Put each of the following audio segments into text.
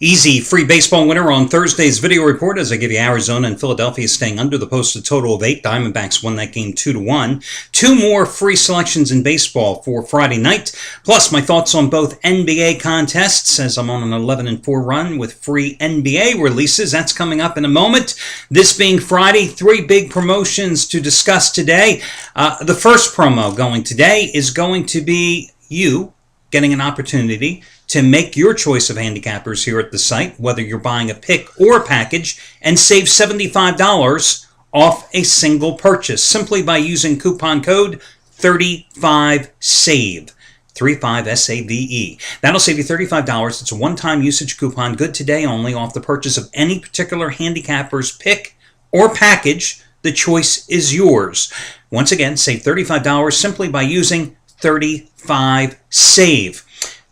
Easy free baseball winner on Thursday's video report as I give you Arizona and Philadelphia staying under the posted total of 8. Diamondbacks won that game 2-1. Two more free selections in baseball for Friday night. Plus my thoughts on both NBA contests as I'm on an 11-4 run with free NBA releases. That's coming up in a moment. This being Friday, 3 big promotions to discuss today. The first promo going today is going to be you getting an opportunity to make your choice of handicappers here at the site, whether you're buying a pick or a package, and save $75 off a single purchase simply by using coupon code 35SAVE. 35SAVE. That'll save you $35. It's a one-time usage coupon, good today only, off the purchase of any particular handicapper's pick or package. The choice is yours. Once again, save $35 simply by using 35SAVE.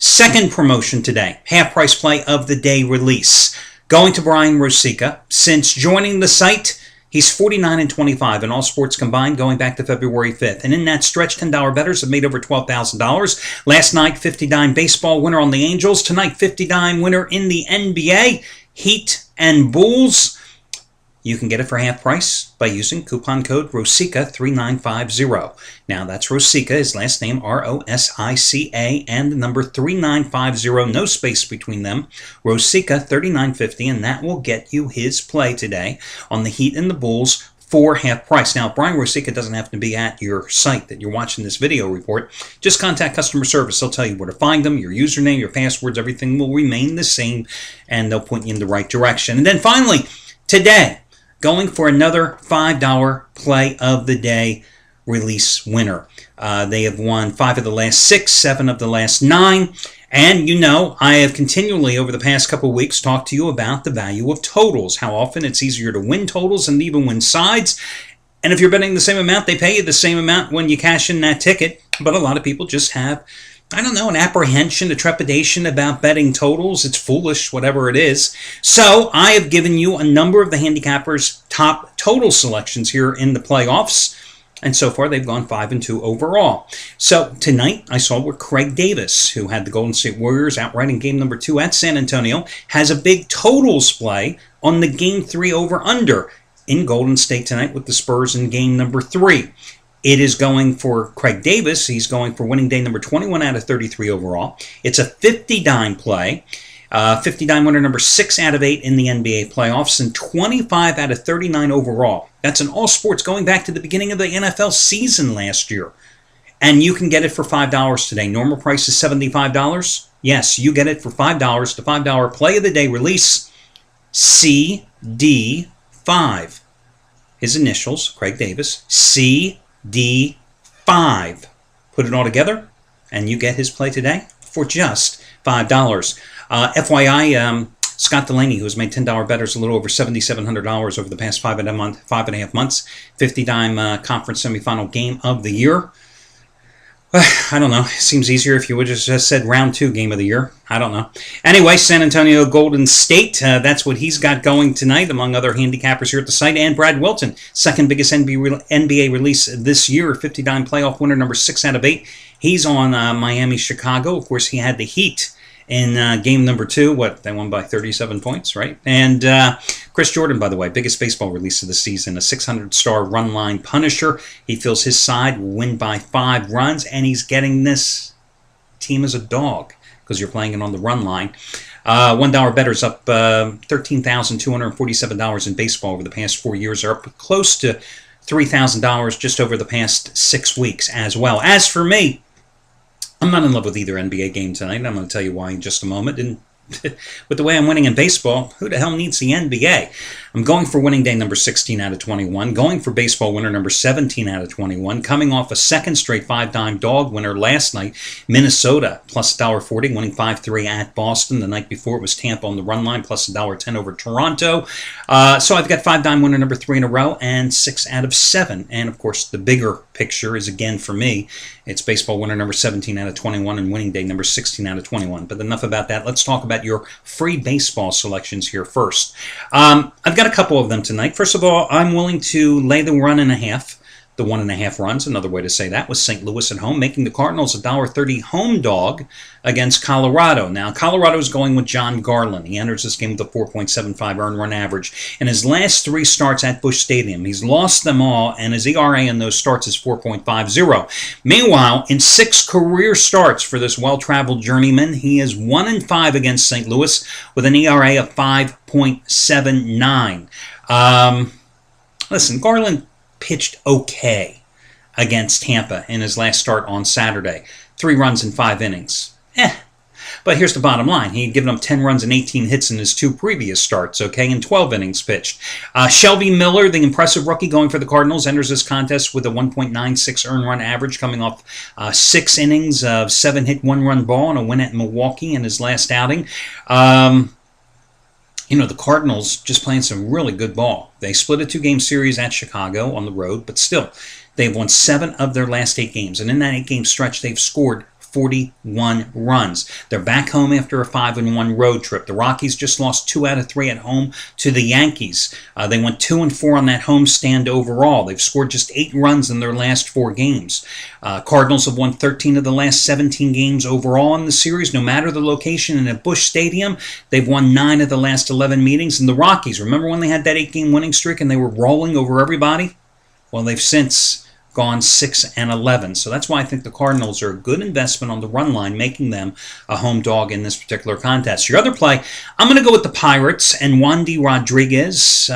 Second promotion today, half price play of the day release. Going to Brian Rosica. Since joining the site, he's 49-25 in all sports combined going back to February 5th. And in that stretch, $10 bettors have made over $12,000. Last night, 50-dime baseball winner on the Angels. Tonight, 50-dime winner in the NBA, Heat and Bulls. You can get it for half price by using coupon code ROSICA3950. Now, that's Rosica, his last name, R-O-S-I-C-A, and the number 3950, no space between them. Rosica3950, and that will get you his play today on the Heat and the Bulls for half price. Now, Brian Rosica doesn't have to be at your site that you're watching this video report. Just contact customer service. They'll tell you where to find them, your username, your passwords, everything will remain the same, and they'll point you in the right direction. And then finally, today, going for another $5 play of the day release winner. They have won 5 of the last 6, 7 of the last 9. And you know, I have continually over the past couple of weeks talked to you about the value of totals, how often it's easier to win totals and even win sides. And if you're betting the same amount, they pay you the same amount when you cash in that ticket. But a lot of people just have, I don't know, an apprehension, a trepidation about betting totals. It's foolish, whatever it is. So I have given you a number of the handicappers' top total selections here in the playoffs. And so far, they've gone 5-2 overall. So tonight, I saw where Craig Davis, who had the Golden State Warriors outright in game number 2 at San Antonio, has a big totals play on the game 3 over-under in Golden State tonight with the Spurs in game number 3. It is going for Craig Davis. He's going for winning day number 21 out of 33 overall. It's a 50-dime play. 50-dime winner number 6 out of 8 in the NBA playoffs and 25 out of 39 overall. That's in all sports going back to the beginning of the NFL season last year. And you can get it for $5 today. Normal price is $75. Yes, you get it for $5. The $5 play of the day release, CD5. His initials, Craig Davis, CD5. Put it all together, and you get his play today for just $5. FYI, Scott Delaney, who has made $10 bettors a little over $7,700 over the past 5.5 months, 50-dime conference semifinal game of the year. I don't know. It seems easier if you would have just said round 2 game of the year. I don't know. Anyway, San Antonio Golden State, that's what he's got going tonight, among other handicappers here at the site. And Brad Wilton, second biggest NBA release this year, 50-dime playoff winner, number 6 out of 8. He's on Miami-Chicago. Of course, he had the Heat in game number 2. They won by 37 points, right? And Chris Jordan, by the way, biggest baseball release of the season, a 600-star run line punisher. He feels his side will win by 5 runs, and he's getting this team as a dog because you're playing it on the run line. $1 bettors up $13,247 in baseball over the past 4 years. Are up close to $3,000 just over the past 6 weeks as well. As for me, I'm not in love with either NBA game tonight. I'm going to tell you why in just a moment. And with the way I'm winning in baseball, who the hell needs the NBA? I'm going for winning day number 16 out of 21. Going for baseball winner number 17 out of 21. Coming off a second straight 5-dime dog winner last night. Minnesota plus $1.40, winning 5-3 at Boston. The night before it was Tampa on the run line plus $1.10 over Toronto. So I've got 5-dime winner number 3 in a row and 6 out of 7. And of course the bigger picture is again for me. It's baseball winner number 17 out of 21 and winning day number 16 out of 21. But enough about that. Let's talk about your free baseball selections here first. I've got a couple of them tonight. First of all, I'm willing to lay the 1.5 the 1.5 runs. Another way to say that was St. Louis at home, making the Cardinals a $1.30 home dog against Colorado. Now, Colorado is going with John Garland. He enters this game with a 4.75 earned run average. In his last 3 starts at Busch Stadium, he's lost them all, and his ERA in those starts is 4.50. Meanwhile, in 6 career starts for this well-traveled journeyman, he is 1-5 against St. Louis with an ERA of 5.79. Listen, Garland pitched okay against Tampa in his last start on Saturday. 3 runs in 5 innings. But here's the bottom line. He had given up 10 runs and 18 hits in his 2 previous starts, okay, in 12 innings pitched. Shelby Miller, the impressive rookie going for the Cardinals, enters this contest with a 1.96 earned run average, coming off 6 innings of 7-hit, 1-run ball and a win at Milwaukee in his last outing. The Cardinals just playing some really good ball. They split a 2-game series at Chicago on the road, but still, they've won 7 of their last 8 games. And in that 8-game stretch, they've scored 41 runs. They're back home after a 5-1 road trip. The Rockies just lost 2 out of 3 at home to the Yankees. They went 2-4 on that home stand overall. They've scored just 8 runs in their last 4 games. Cardinals have won 13 of the last 17 games overall in the series, no matter the location. And at Busch Stadium, they've won 9 of the last 11 meetings. And the Rockies, remember when they had that 8-game winning streak and they were rolling over everybody? Well, they've since gone 6-11. So that's why I think the Cardinals are a good investment on the run line, making them a home dog in this particular contest. Your other play, I'm going to go with the Pirates and Wandy Rodriguez.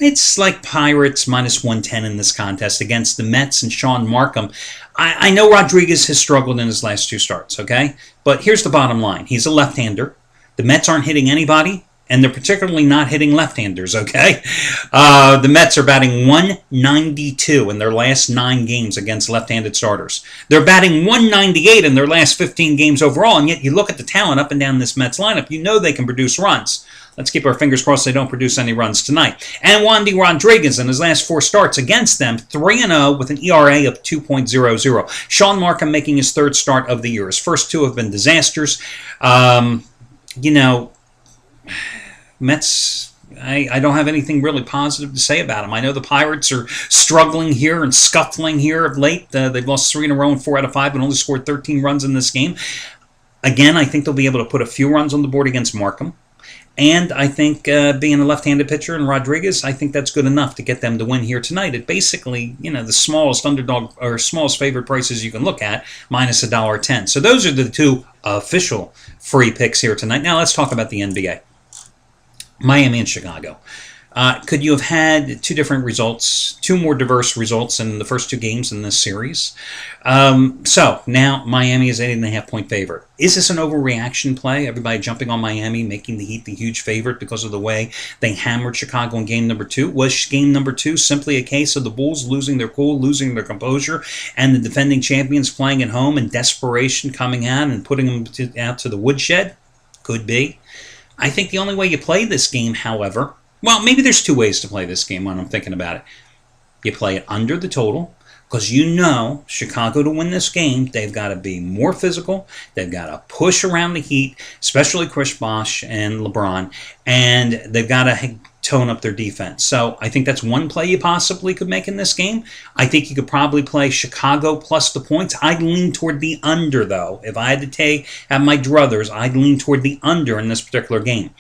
It's like Pirates minus 110 in this contest against the Mets and Sean Markham. I know Rodriguez has struggled in his last 2 starts, okay? But here's the bottom line. He's a left-hander. The Mets aren't hitting anybody, and they're particularly not hitting left-handers, okay? The Mets are batting 192 in their last 9 games against left-handed starters. They're batting 198 in their last 15 games overall, and yet you look at the talent up and down this Mets lineup, you know they can produce runs. Let's keep our fingers crossed they don't produce any runs tonight. And Wandy Rodriguez in his last 4 starts against them, 3-0 with an ERA of 2.00. Sean Markham making his 3rd start of the year. His first 2 have been disasters. Mets, I don't have anything really positive to say about them. I know the Pirates are struggling here and scuffling here of late. They've lost 3 in a row and 4 out of 5 and only scored 13 runs in this game. Again, I think they'll be able to put a few runs on the board against Markham. And I think being a left-handed pitcher and Rodriguez, I think that's good enough to get them to win here tonight at basically, the smallest underdog or smallest favorite prices you can look at, minus $1.10. So those are the 2 official free picks here tonight. Now let's talk about the NBA. Miami and Chicago. Could you have had 2 different results, 2 more diverse results in the first 2 games in this series? So now Miami is 8.5-point favorite. Is this an overreaction play? Everybody jumping on Miami, making the Heat the huge favorite because of the way they hammered Chicago in game number 2? Was game number 2 simply a case of the Bulls losing their cool, losing their composure, and the defending champions playing at home in desperation coming out and putting them out to the woodshed? Could be. I think the only way you play this game, however, well, maybe there's 2 ways to play this game when I'm thinking about it. You play it under the total, because you know Chicago to win this game, they've got to be more physical. They've got to push around the Heat, especially Chris Bosh and LeBron, and they've got to tone up their defense. So I think that's one play you possibly could make in this game. I think you could probably play Chicago plus the points. I'd lean toward the under, though. If I had to have my druthers, I'd lean toward the under in this particular game.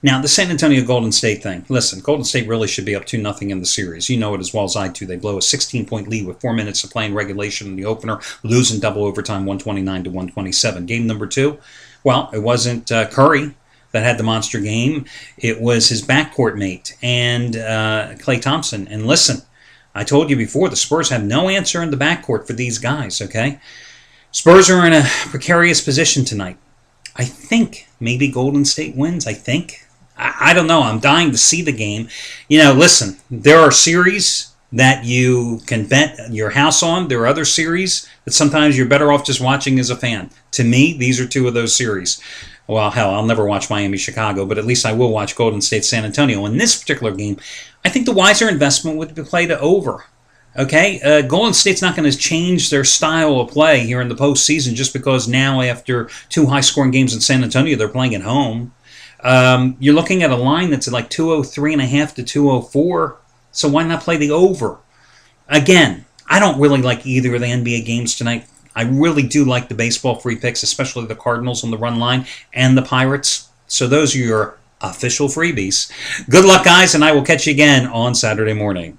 Now, the San Antonio Golden State thing. Listen, Golden State really should be up 2-0 in the series. You know it as well as I do. They blow a 16-point lead with 4 minutes to play in regulation in the opener, losing double overtime 129-127. Game number 2, well, it wasn't Curry that had the monster game. It was his backcourt mate and Klay Thompson. And listen, I told you before, the Spurs have no answer in the backcourt for these guys, okay? Spurs are in a precarious position tonight. I think maybe Golden State wins, I think. I don't know. I'm dying to see the game. Listen, there are series that you can bet your house on. There are other series that sometimes you're better off just watching as a fan. To me, these are 2 of those series. Well, hell, I'll never watch Miami-Chicago, but at least I will watch Golden State-San Antonio. In this particular game, I think the wiser investment would be play to over. Okay, Golden State's not going to change their style of play here in the postseason just because now after 2 high-scoring games in San Antonio, they're playing at home. You're looking at a line that's like 203.5 to 204, so why not play the over? Again, I don't really like either of the NBA games tonight. I really do like the baseball free picks, especially the Cardinals on the run line and the Pirates. So those are your official freebies. Good luck, guys, and I will catch you again on Saturday morning.